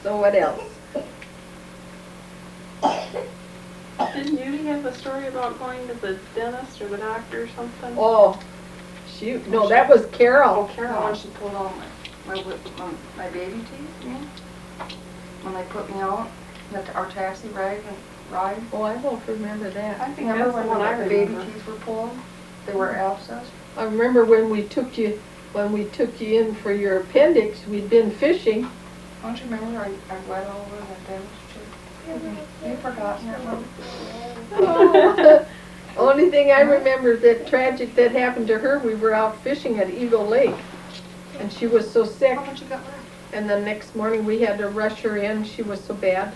So what else? Didn't Judy have a story about going to the dentist or the doctor or something? Oh, shoot, no, that was Carol. Oh, Carol. When she pulled all my baby teeth, you mean? When they put me out, our taxi ride. Oh, I don't remember that. I think Remember that's the when one I the baby remember. teeth were pulled? They were abscessed. I remember when we took you in for your appendix, we'd been fishing. Don't you remember I wet all over that dentist chair? You've forgotten that one? Oh. Only thing I remember that tragic that happened to her, we were out fishing at Eagle Lake, and she was so sick, How much you got left? and the next morning we had to rush her in. She was so bad.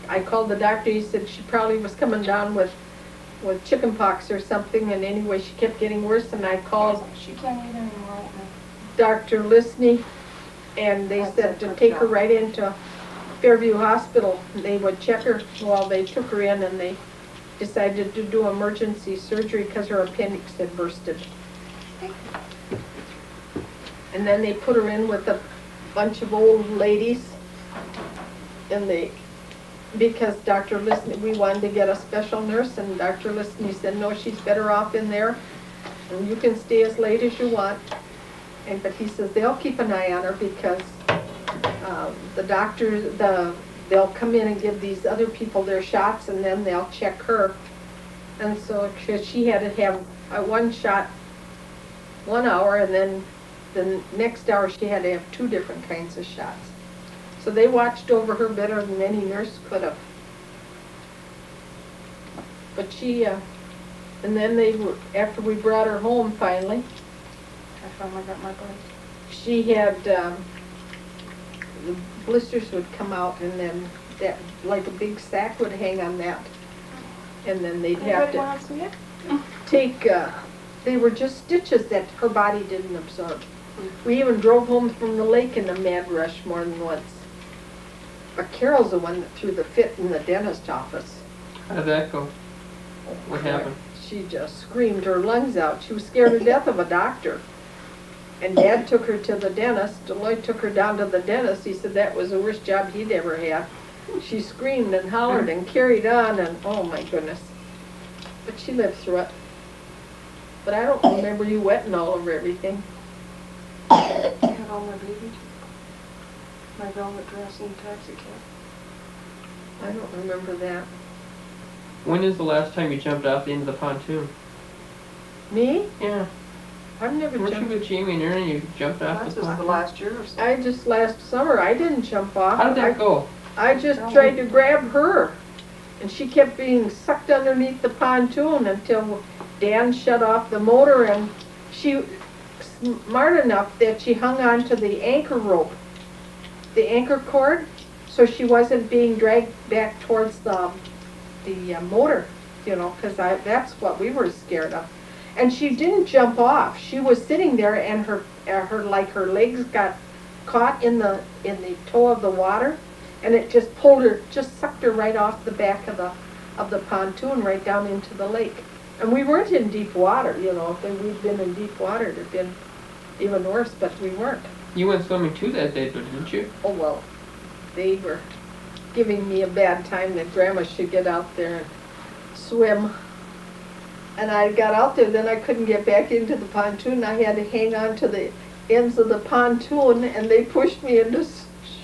I called the doctor. He said she probably was coming down with chicken pox or something, and anyway she kept getting worse, and I called She can't eat anymore. Dr. Liснey, and they said to take her right into Fairview Hospital. They would check her. Well, they took her in, and they decided to do emergency surgery because her appendix had bursted. And then they put her in with a bunch of old ladies, and because Dr. Liснey, we wanted to get a special nurse, and Dr. Liснey said, no, she's better off in there, and you can stay as late as you want. But he says they'll keep an eye on her because the doctors, they'll come in and give these other people their shots, and then they'll check her. And so she had to have one shot 1 hour, and then the next hour she had to have 2 different kinds of shots. So they watched over her better than any nurse could have. But she, and then after we brought her home finally, I finally got my place. she had, the blisters would come out, and then that, like a big sack would hang on that. And then they'd have Anybody to want to see it? take, they were just stitches that her body didn't absorb. We even drove home from the lake in a mad rush more than once. But Carol's the one that threw the fit in the dentist office. How did that go? What happened? She just screamed her lungs out. She was scared to death of a doctor. And Dad took her to the dentist. DeLoyd took her down to the dentist. He said that was the worst job he'd ever had. She screamed and hollered and carried on, and oh my goodness. But she lived through it. But I don't remember you wetting all over everything. I had all my baby teeth. My velvet dress in the taxi cab. I don't remember that. When is the last time you jumped off the end of the pontoon? Me? Yeah. I've never Weren't you jumped. with Jamie and Ernie? You jumped off That's the just the pontoon? last year or so. I just last summer, I didn't jump off. How did that go? I just tried to grab her, and she kept being sucked underneath the pontoon until Dan shut off the motor, and she smart enough that she hung on to the anchor rope, the anchor cord, so she wasn't being dragged back towards the motor, you know, because that's what we were scared of. And she didn't jump off. She was sitting there, and her legs got caught in the toe of the water, and it just sucked her right off the back of the pontoon right down into the lake. And we weren't in deep water, you know. If we'd been in deep water, it'd have been even worse, but we weren't. You went swimming too that day, though, didn't you? Oh, well, they were giving me a bad time that Grandma should get out there and swim. And I got out there, then I couldn't get back into the pontoon. I had to hang on to the ends of the pontoon, and they pushed me into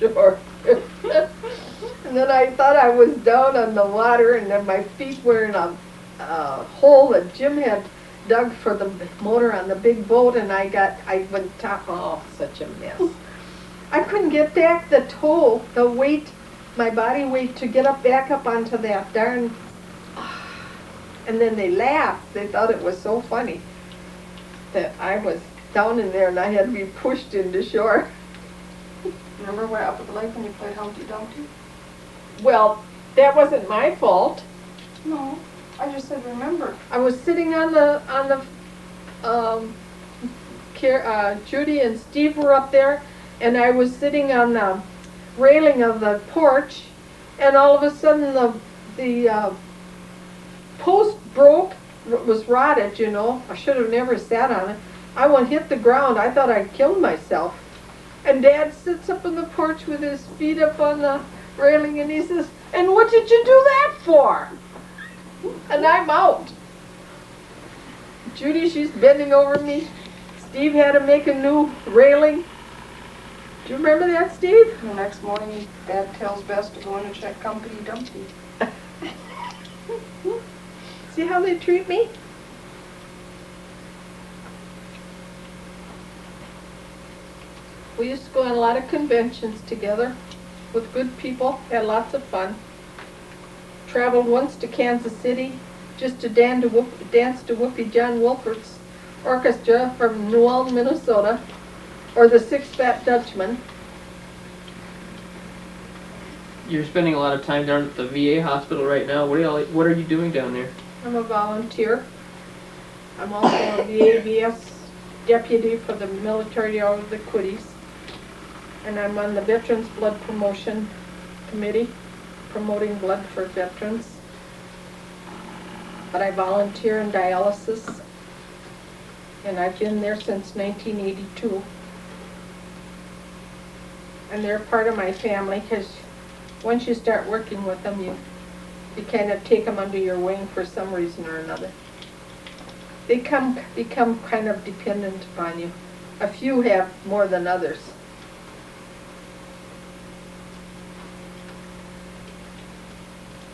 shore. And then I thought I was down on the water, and then my feet were in a hole that Jim had dug for the motor on the big boat, and I went top. Oh, such a mess. I couldn't get back the weight, my body weight, to get back up onto that darn. And then they laughed. They thought it was so funny that I was down in there and I had to be pushed into shore. Remember way up at the lake when you played Humpty Dumpty? Well, that wasn't my fault. No, I just said remember. I was sitting on the Judy and Steve were up there, and I was sitting on the railing of the porch, and all of a sudden the post broke. It was rotted, you know. I should have never sat on it. I went hit the ground. I thought I'd killed myself. And Dad sits up on the porch with his feet up on the railing and he says, "And what did you do that for?" And I'm out. Judy, she's bending over me. Steve had to make a new railing. Do you remember that, Steve? The next morning, Dad tells Bess to go in and check Company Dumpty. See how they treat me? We used to go on a lot of conventions together with good people, had lots of fun. Traveled once to Kansas City just to dance to Whoopi John Wolfert's orchestra from New Ulm, Minnesota, or the Six Fat Dutchman. You're spending a lot of time down at the VA hospital right now. What are you doing down there? I'm a volunteer. I'm also a VABS deputy for the military out of the Quiddies. And I'm on the Veterans Blood Promotion Committee, promoting blood for veterans. But I volunteer in dialysis, and I've been there since 1982. And they're part of my family, because once you start working with them, you kind of take them under your wing for some reason or another. They become kind of dependent upon you. A few have more than others.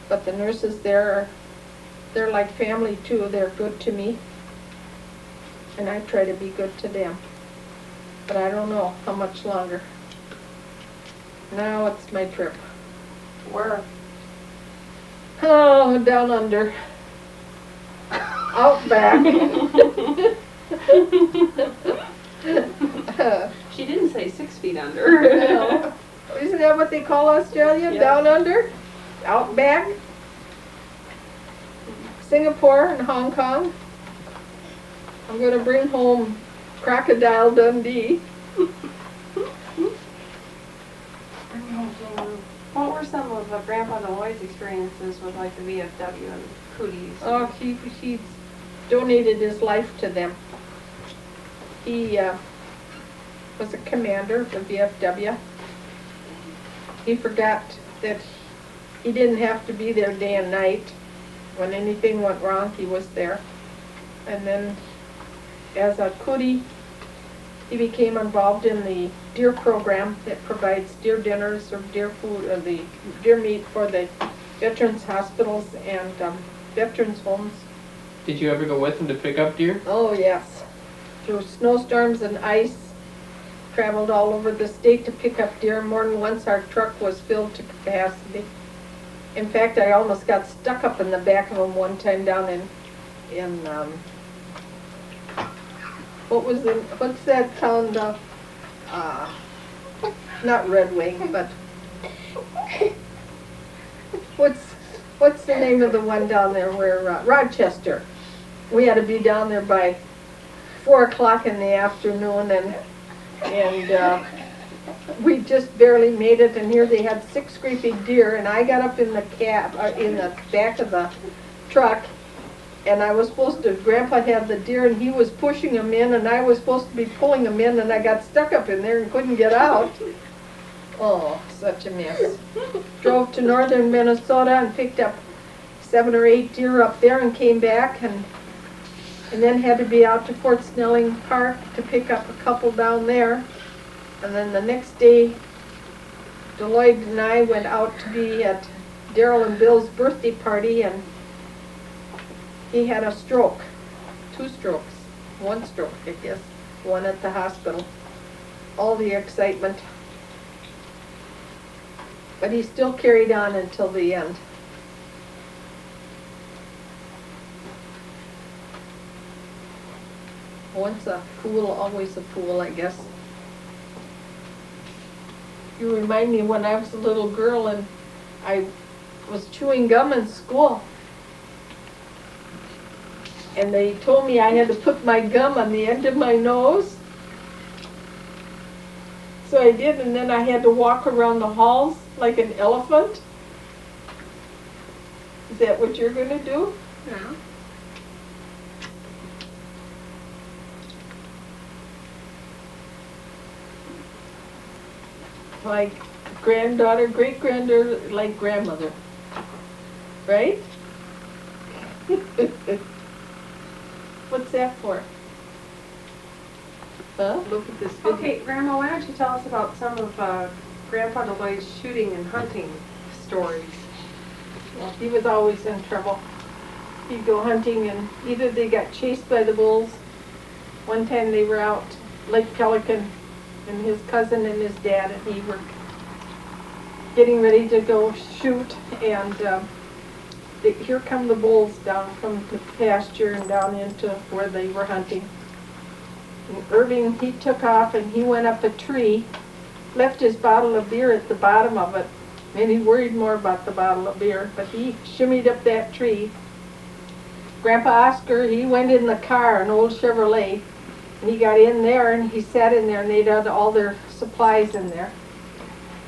But the nurses there, they're like family too. They're good to me. And I try to be good to them. But I don't know how much longer. Now it's my trip. Where? Oh, down under. Out back. She didn't say 6 feet under. No. Isn't that what they call Australia? Yeah. Down under? Out back? Singapore and Hong Kong. I'm going to bring home Crocodile Dundee. What were some of Grandpa DeLoyd's experiences with like the VFW and cooties? Oh, he donated his life to them. He was a commander of the VFW. He forgot that he didn't have to be there day and night. When anything went wrong, he was there. And then as a cootie, he became involved in the deer program that provides deer dinners or deer food, or the deer meat for the veterans hospitals and veterans homes. Did you ever go with him to pick up deer? Oh, yes. Through snowstorms and ice, traveled all over the state to pick up deer. More than once our truck was filled to capacity. In fact, I almost got stuck up in the back of them one time down in what's that town, not Red Wing, but what's the name of the one down there where, Rochester. We had to be down there by 4 o'clock in the afternoon, and we just barely made it, and here they had 6 great big deer, and I got up in the in the back of the truck, and I was supposed to, Grandpa had the deer, and he was pushing them in, and I was supposed to be pulling them in, and I got stuck up in there and couldn't get out. Oh, such a mess. Drove to northern Minnesota and picked up 7 or 8 deer up there and came back, and then had to be out to Fort Snelling Park to pick up a couple down there. And then the next day, DeLoyd and I went out to be at Daryl and Bill's birthday party, and he had a stroke. 2 strokes. 1 stroke, I guess. 1 at the hospital. All the excitement. But he still carried on until the end. Once a fool, always a fool, I guess. You remind me when I was a little girl and I was chewing gum in school. And they told me I had to put my gum on the end of my nose. So I did, and then I had to walk around the halls like an elephant. Is that what you're going to do? Yeah. like granddaughter, great-granddaughter, like grandmother. Right? What's that for? Huh? Look at this video. Okay, Grandma, why don't you tell us about some of Grandpa DeLoyd's shooting and hunting stories? Well, he was always in trouble. He'd go hunting and either they got chased by the bulls. One time they were out Lake Pelican and his cousin and his dad and he were getting ready to go shoot and here come the bulls down from the pasture and down into where they were hunting. And Irving, he took off and he went up a tree, left his bottle of beer at the bottom of it, and he worried more about the bottle of beer, but he shimmied up that tree. Grandpa Oscar, he went in the car, an old Chevrolet, and he got in there and he sat in there and they had all their supplies in there.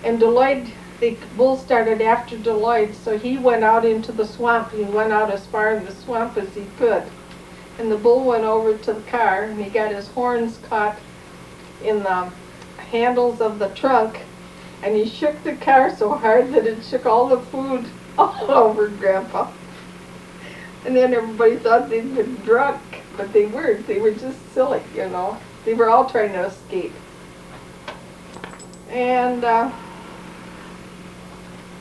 And DeLoyd, the bull started after DeLoyd, so he went out into the swamp. He went out as far in the swamp as he could. And the bull went over to the car and he got his horns caught in the handles of the trunk and he shook the car so hard that it shook all the food all over Grandpa. And then everybody thought they'd been drunk, but they weren't. They were just silly, you know. They were all trying to escape. And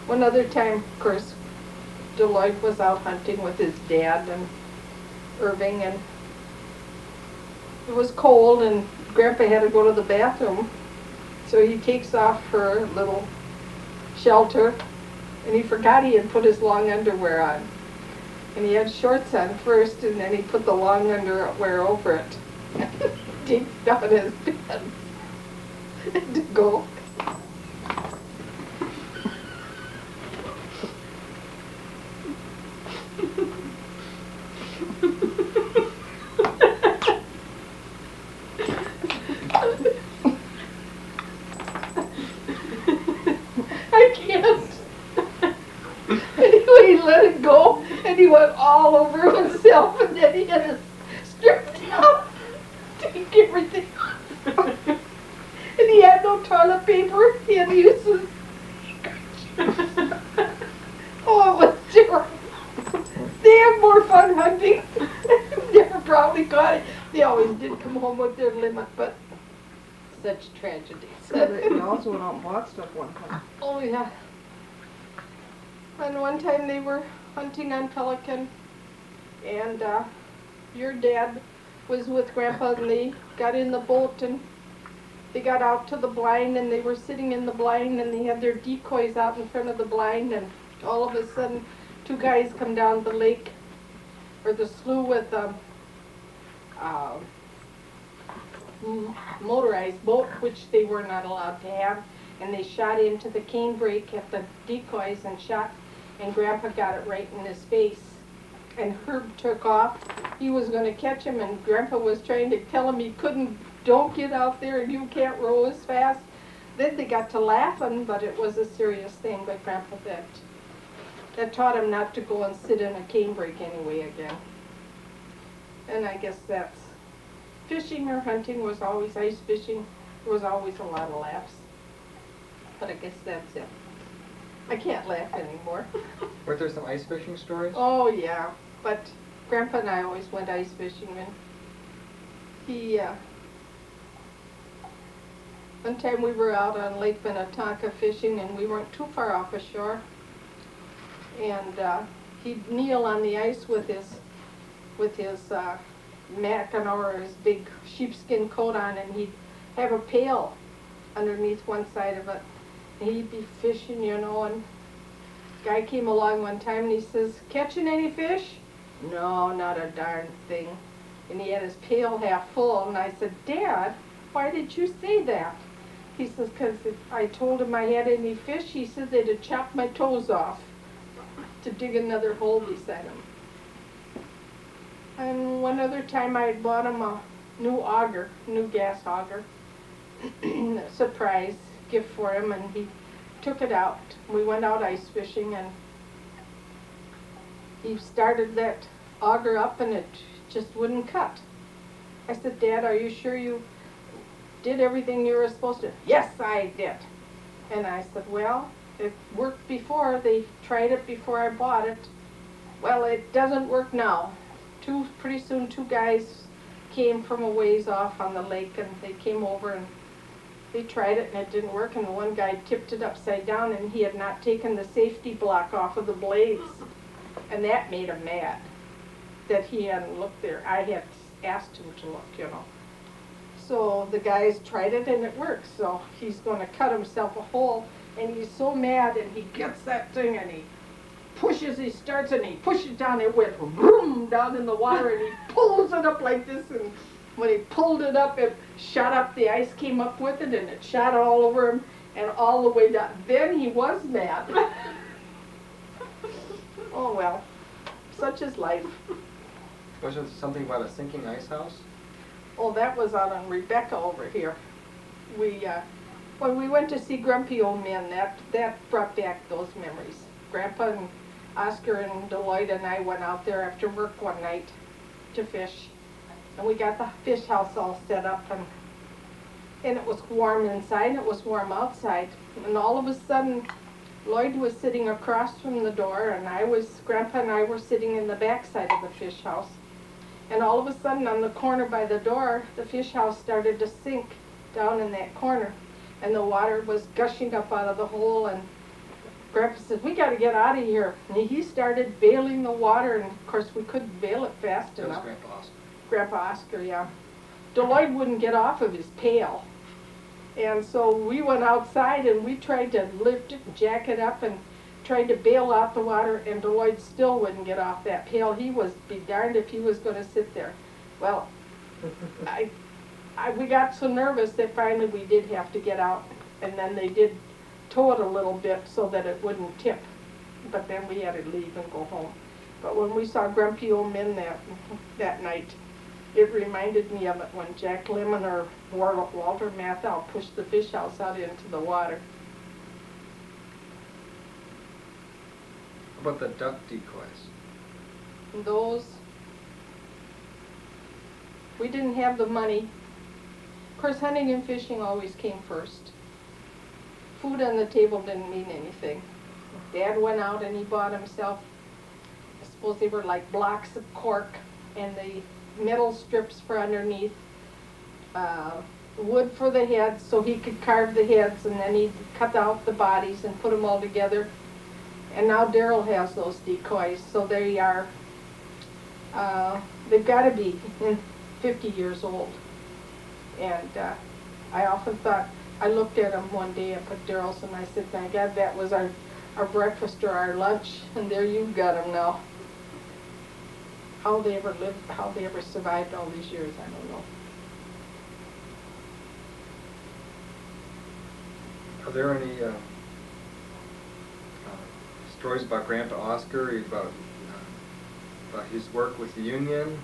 one other time, of course, DeLoyd was out hunting with his dad and Irving, and it was cold and Grandpa had to go to the bathroom, so he takes off her little shelter and he forgot he had put his long underwear on, and he had shorts on first and then he put the long underwear over it. Deep down his pants to go. I can't. Anyway, he let it go and he went all over himself and then he had to strip down, take everything off. And he had no toilet paper. He had to use his oh, it was terrible. They had more fun hunting. Never probably caught it. They always did come home with their limit, but such tragedies. They also went out and bought stuff one time. Oh yeah. And one time they were hunting on Pelican, and your dad was with Grandpa, and they got in the boat and they got out to the blind, and they were sitting in the blind, and they had their decoys out in front of the blind, and all of a sudden, two guys come down the lake or the slough with motorized boat, which they were not allowed to have, and they shot into the cane brake at the decoys and shot, and Grandpa got it right in his face. And Herb took off. He was going to catch him, and Grandpa was trying to tell him he couldn't, don't get out there and you can't row as fast. Then they got to laughing, but it was a serious thing, but Grandpa that taught him not to go and sit in a cane brake anyway again. And I guess that's fishing or hunting was always ice fishing. There was always a lot of laughs. But I guess that's it. I can't laugh anymore. Weren't there some ice fishing stories? Oh yeah, but Grandpa and I always went ice fishing, and he, one time we were out on Lake Minnetonka fishing and we weren't too far off ashore, and he'd kneel on the ice with his mackinaw or his big sheepskin coat on, and he'd have a pail underneath one side of it. And he'd be fishing, you know, and guy came along one time and he says, "Catching any fish?" "No, not a darn thing." And he had his pail half full, and I said, "Dad, why did you say that?" He says, "'Cause if I told him I had any fish, he said they'd have chopped my toes off to dig another hole beside him." And one other time I had bought him a new auger, new gas auger, surprise gift for him, and he took it out. We went out ice fishing, and he started that auger up and it just wouldn't cut. I said, "Dad, are you sure you did everything you were supposed to?" "Yes, I did." And I said, well, it worked before. They tried it before I bought it. Well, it doesn't work now. Pretty soon, two guys came from a ways off on the lake, and they came over and they tried it, and it didn't work. And the one guy tipped it upside down, and he had not taken the safety block off of the blades. And that made him mad that he hadn't looked there. I had asked him to look, you know. So the guys tried it, and it worked. So he's going to cut himself a hole, and he's so mad, and he gets that thing, and he starts, and he pushes down. It went boom down in the water, and he pulls it up like this, and when he pulled it up, it shot up. The ice came up with it, and it shot all over him and all the way down. Then he was mad. Oh well, such is life. Was there something about a sinking ice house? Oh, that was out on Rebecca over here. When we went to see Grumpy Old Men, that brought back those memories. Grandpa and Oscar and DeLoyd and I went out there after work one night to fish. And we got the fish house all set up, and it was warm inside and it was warm outside. And all of a sudden, Lloyd was sitting across from the door, and Grandpa and I were sitting in the back side of the fish house. And all of a sudden, on the corner by the door, the fish house started to sink down in that corner. And the water was gushing up out of the hole, and Grandpa said, we got to get out of here. And he started bailing the water, and of course we couldn't bail it fast That was enough. Grandpa Oscar. Grandpa Oscar, yeah. DeLoyd wouldn't get off of his pail. And so we went outside and we tried to lift it and jack it up and tried to bail out the water, and DeLoyd still wouldn't get off that pail. He was be darned if he was going to sit there. Well, we got so nervous that finally we did have to get out, and then they did tow it a little bit so that it wouldn't tip. But then we had to leave and go home. But when we saw Grumpy Old Men that night, it reminded me of it when Jack Lemmon or Walter Matthau pushed the fish house out into the water. How about the duck decoys? And those, we didn't have the money. Of course, hunting and fishing always came first. Food on the table didn't mean anything. Dad went out and he bought himself, I suppose they were like blocks of cork, and the metal strips for underneath, wood for the heads so he could carve the heads, and then he'd cut out the bodies and put them all together. And now Daryl has those decoys, so they are, they've got to be 50 years old. And I often thought, I looked at them one day up at Daryl's and I said, thank God that was our breakfast or our lunch, and there you've got them now. How they ever lived, how they ever survived all these years, I don't know. Are there any stories about Grandpa Oscar, about his work with the union?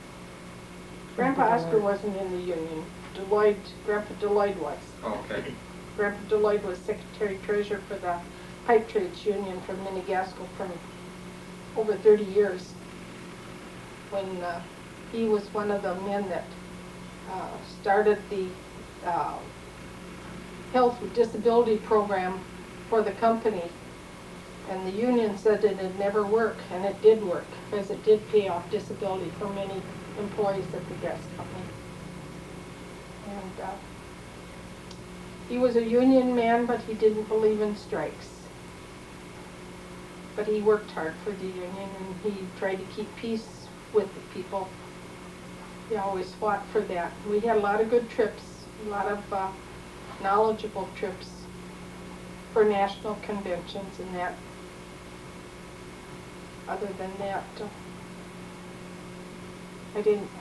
Grandpa Oscar wasn't in the union. Grandpa DeLoyd was. Oh, okay. Grandpa DeLoyd was secretary-treasurer for the Pipe Trades Union from Minnegasko for over 30 years. When he was one of the men that started the health and disability program for the company. And the union said that it'd never work, and it did work, because it did pay off disability for many employees at the gas company. And he was a union man, but he didn't believe in strikes. But he worked hard for the union, and he tried to keep peace with the people. He always fought for that. We had a lot of good trips, a lot of knowledgeable trips for national conventions and that. Other than that,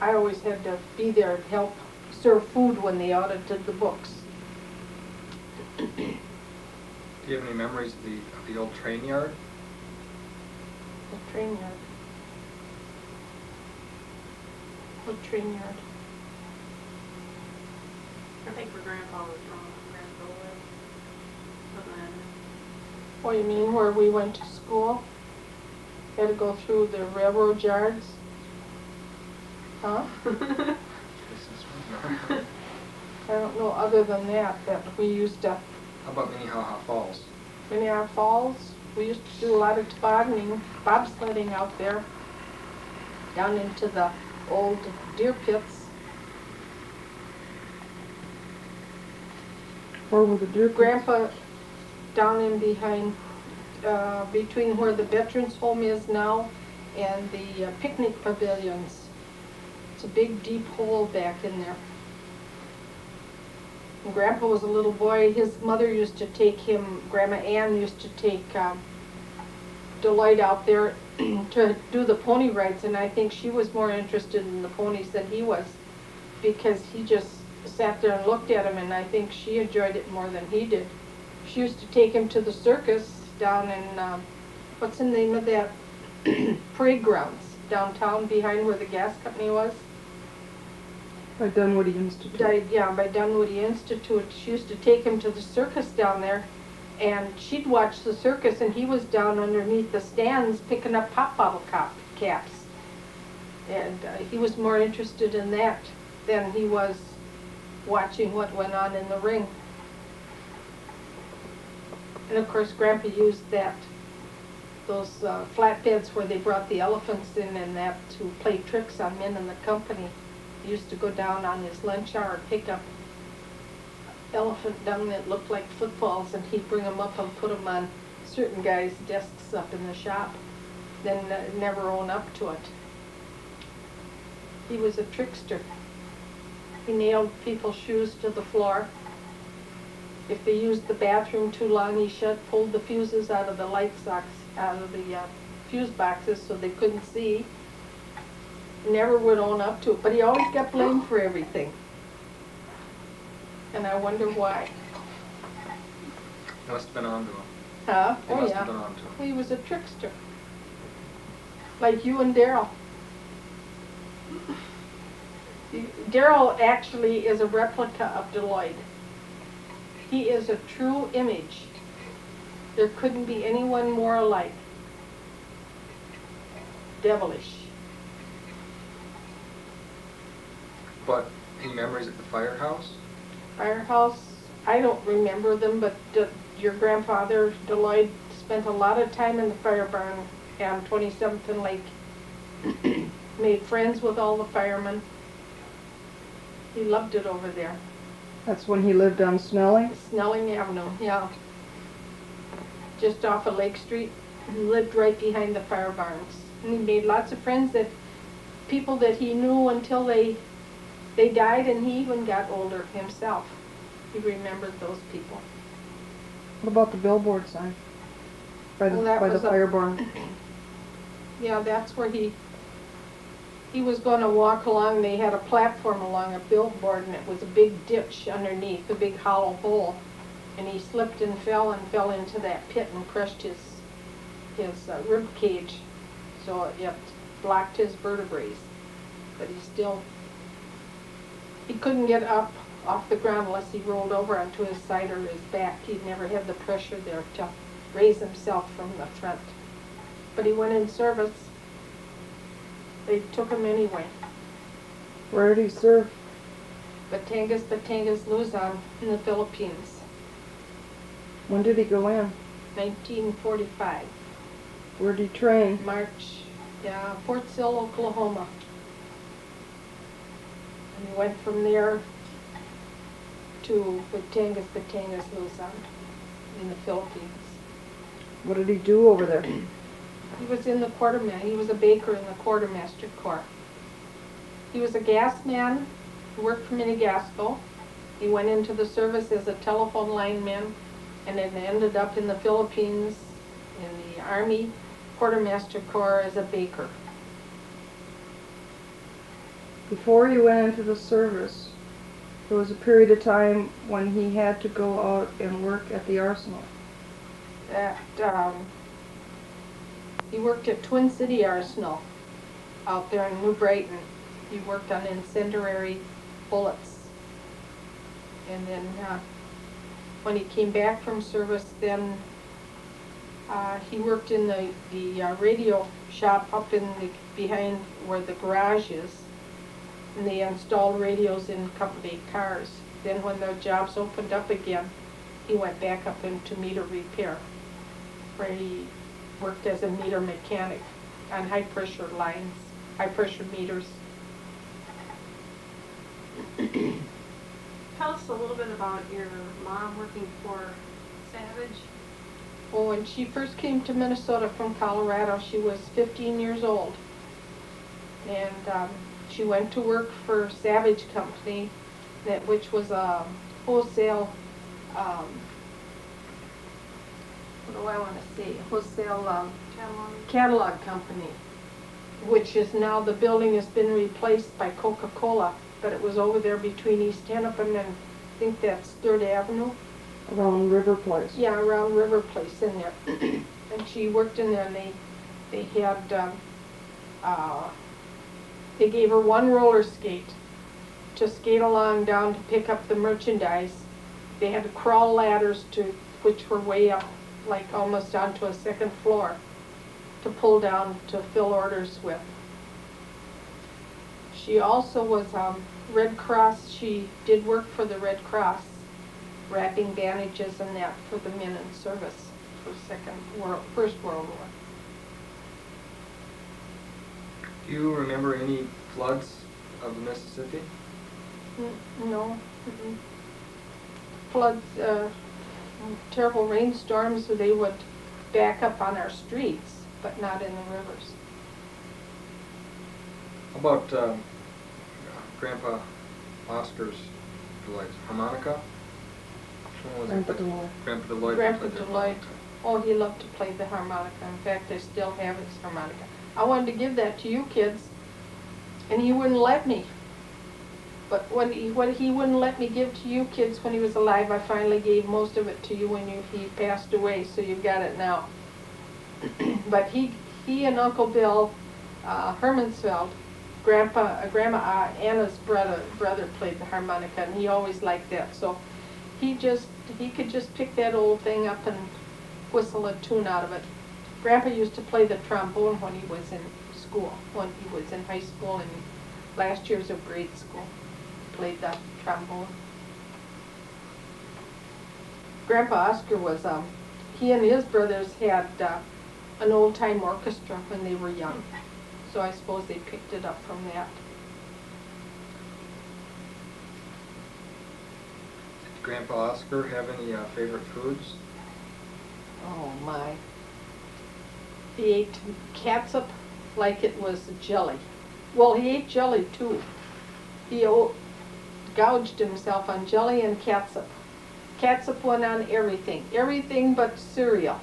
I always had to be there to help serve food when they audited the books. Do you have any memories of the old train yard? The train yard. What train yard? I think where Grandpa was from, Grandpa lived. Something like that. Oh, you mean where we went to school? Had to go through the railroad yards? Huh? I don't know, other than that we used to How about Minnehaha Falls? Minnehaha Falls, we used to do a lot of tobogganing, bobsledding out there, down into the old deer pits. Where were the deer pits? Grandpa, down in behind, between where the veterans home is now and the picnic pavilions. It's a big deep hole back in there. When Grandpa was a little boy, his mother used to take him, Grandma Ann used to take DeLoyd out there to do the pony rides, and I think she was more interested in the ponies than he was, because he just sat there and looked at him, and I think she enjoyed it more than he did. She used to take him to the circus down in, what's the name of that, parade grounds, downtown behind where the gas company was. By Dunwoody Institute. By Dunwoody Institute. She used to take him to the circus down there, and she'd watch the circus, and he was down underneath the stands picking up pop bottle caps. And he was more interested in that than he was watching what went on in the ring. And of course, Grandpa used those flatbeds where they brought the elephants in and that to play tricks on men in the company. He used to go down on his lunch hour, pick up elephant dung that looked like footballs, and he'd bring them up and put them on certain guys' desks up in the shop, then never own up to it. He was a trickster. He nailed people's shoes to the floor. If they used the bathroom too long, he pulled the fuses out of the light socks, out of the fuse boxes so they couldn't see. Never would own up to it, but he always got blamed for everything. And I wonder why. He must have been on to him. Huh? He Oh must yeah. have been on to him. He was a trickster. Like you and Daryl. Daryl actually is a replica of DeLoyd. He is a true image. There couldn't be anyone more alike. Devilish. But any memories at the firehouse? Firehouse, I don't remember them, but your grandfather, DeLoyd, spent a lot of time in the fire barn on 27th and Lake. Made friends with all the firemen. He loved it over there. That's when he lived on Snelling? Snelling Avenue, yeah. Just off of Lake Street. He lived right behind the fire barns. And he made lots of friends, that people that he knew until they died, and he even got older himself. He remembered those people. What about the billboard sign? By the, Well, that by the was fire barn? Yeah, that's where he was going to walk along. They had a platform along a billboard, and it was a big ditch underneath, a big hollow hole. And he slipped and fell into that pit and crushed his rib cage. So it blocked his vertebrae. But he couldn't get up off the ground unless he rolled over onto his side or his back. He never had the pressure there to raise himself from the front. But he went in service. They took him anyway. Where did he serve? Batangas, Luzon in the Philippines, When did he go in? 1945. Where did he train? March, Fort Sill, Oklahoma. And he went from there to Batangas, Luzon in the Philippines. What did he do over there? He was in the he was a baker in the quartermaster corps. He was a gas man, he worked for Minigasco. He went into the service as a telephone lineman, and then ended up in the Philippines in the Army quartermaster corps as a baker. Before he went into the service, there was a period of time when he had to go out and work at the arsenal. He worked at Twin City Arsenal out there in New Brighton. He worked on incendiary bullets. And then when he came back from service, then he worked in the radio shop up in behind where the garage is. And they installed radios in company cars. Then when the jobs opened up again, he went back up into meter repair, where he worked as a meter mechanic on high pressure lines, high pressure meters. Tell us a little bit about your mom working for Savage. Well, when she first came to Minnesota from Colorado, she was 15 years old. And she went to work for Savage Company, which was a wholesale, what do I want to say, wholesale catalog company, which is now, the building has been replaced by Coca-Cola, but it was over there between East Hennepin and I think that's 3rd Avenue. Around River Place. Yeah, around River Place in there. And she worked in there, and they had, they gave her one roller skate to skate along down to pick up the merchandise. They had to crawl ladders which were way up, like almost onto a 2nd floor, to pull down to fill orders with. She also was Red Cross. She did work for the Red Cross, wrapping bandages and that for the men in service for First World War. Do you remember any floods of the Mississippi? No. Floods, terrible rainstorms, so they would back up on our streets, but not in the rivers. How about Grandpa Oscar's DeLoyd harmonica? Which one was Grandpa it? DeLoyd. Grandpa DeLoyd. Grandpa played the DeLoyd. harmonica. Oh, he loved to play the harmonica. In fact, I still have his harmonica. I wanted to give that to you kids, and he wouldn't let me. But what he wouldn't let me give to you kids when he was alive, I finally gave most of it to you when he passed away, so you've got it now. But he and Uncle Bill Hermansfeld, Grandma Anna's brother played the harmonica, and he always liked that. So he could just pick that old thing up and whistle a tune out of it. Grandpa used to play the trombone when he was in school, when he was in high school and last years of grade school. Played the trombone. Grandpa Oscar was, he and his brothers had an old-time orchestra when they were young. So I suppose they picked it up from that. Did Grandpa Oscar have any favorite foods? Oh my. He ate catsup like it was jelly. Well, he ate jelly too. He gouged himself on jelly and catsup. Catsup went on everything. Everything but cereal.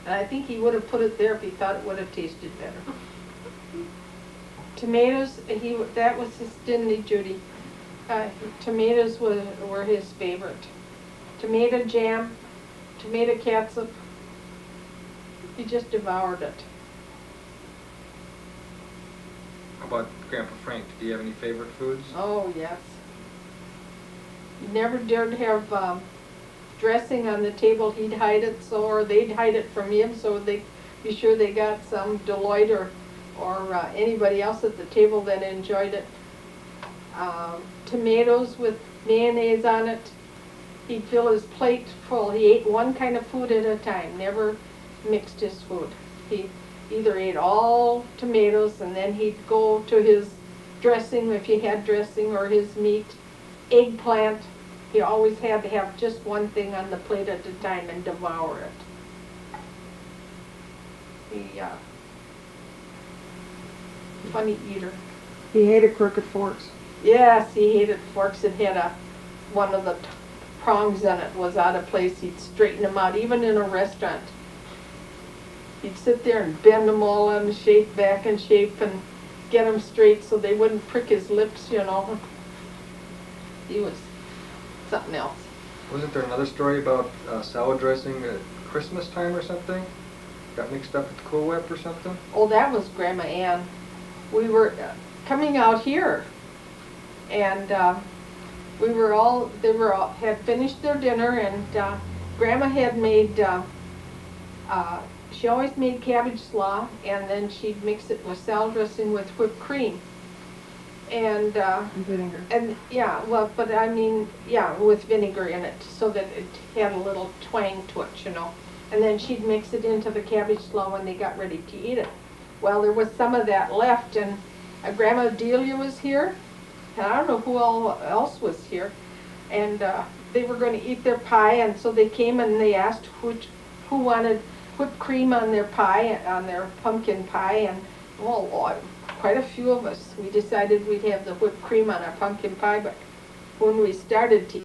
And I think he would have put it there if he thought it would have tasted better. Tomatoes, that was his, didn't he, Judy? Tomatoes were his favorite. Tomato jam, tomato catsup. He just devoured it. How about Grandpa Frank? Did he have any favorite foods? Oh, yes. He never dared have dressing on the table. He'd hide it, or they'd hide it from him, so they'd be sure they got some DeLoyd or anybody else at the table that enjoyed it. Tomatoes with mayonnaise on it. He'd fill his plate full. He ate one kind of food at a time, never mixed his food. He either ate all tomatoes and then he'd go to his dressing if he had dressing, or his meat, eggplant. He always had to have just one thing on the plate at a time and devour it. Funny eater. He hated crooked forks. Yes, he hated forks. It had one of the prongs in it was out of place. He'd straighten them out, even in a restaurant. He'd sit there and bend them all on shape, back and shape, and get them straight so they wouldn't prick his lips, you know. He was something else. Wasn't there another story about salad dressing at Christmastime or something? Got mixed up with Cool Whip or something? Oh, that was Grandma Ann. We were coming out here, and had finished their dinner, and Grandma had made, she always made cabbage slaw, and then she'd mix it with salad dressing with whipped cream. and, Vinegar. and, yeah, well, but I mean, yeah, with vinegar in it, so that it had a little twang to it, you know. And then she'd mix it into the cabbage slaw when they got ready to eat it. Well, there was some of that left, and Grandma Delia was here, and I don't know who all else was here. And they were going to eat their pie, and so they came and they asked who wanted whipped cream on their pie, on their pumpkin pie, and well, quite a few of us. We decided we'd have the whipped cream on our pumpkin pie, but when we started to